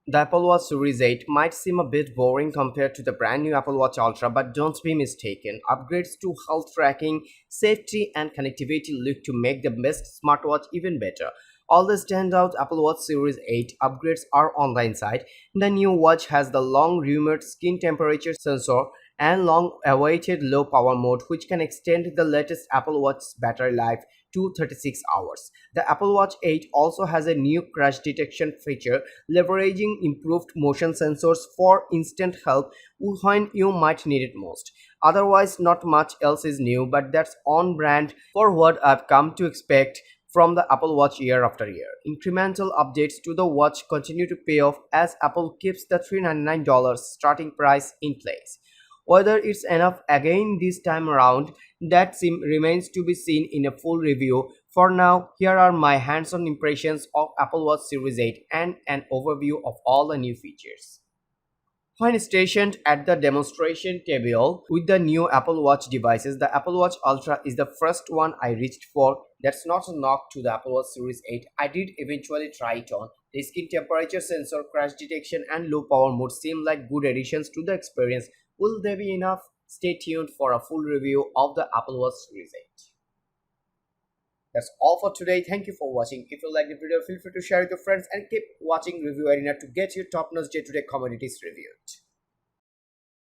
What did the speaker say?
The Apple Watch Series 8 might seem a bit boring compared to the brand new Apple Watch Ultra, but don't be mistaken. Upgrades to health tracking, safety, and connectivity look to make the best smartwatch even better. All the standout Apple Watch Series 8 upgrades are on the inside. The new watch has the long-rumored skin temperature sensor and long-awaited low-power mode, which can extend the latest Apple Watch's battery life to 36 hours. The Apple Watch 8 also has a new crash detection feature, leveraging improved motion sensors for instant help when you might need it most. Otherwise, not much else is new, but that's on brand for what I've come to expect from the Apple Watch year after year. Incremental updates to the watch continue to pay off as Apple keeps the $399 starting price in place. Whether it's enough again this time around, that remains to be seen in a full review. For now, here are my hands-on impressions of Apple Watch Series 8 and an overview of all the new features. When stationed at the demonstration table with the new Apple Watch devices, the Apple Watch Ultra is the first one I reached for. That's not a knock to the Apple Watch Series 8. I did eventually try it on. The skin temperature sensor, crash detection, and low power mode seem like good additions to the experience. Will they be enough? Stay tuned for a full review of the Apple Watch Series 8. That's all for today. Thank you for watching. If you like the video, feel free to share with your friends and keep watching Review Arena to get your top-notch day-to-day commodities reviewed.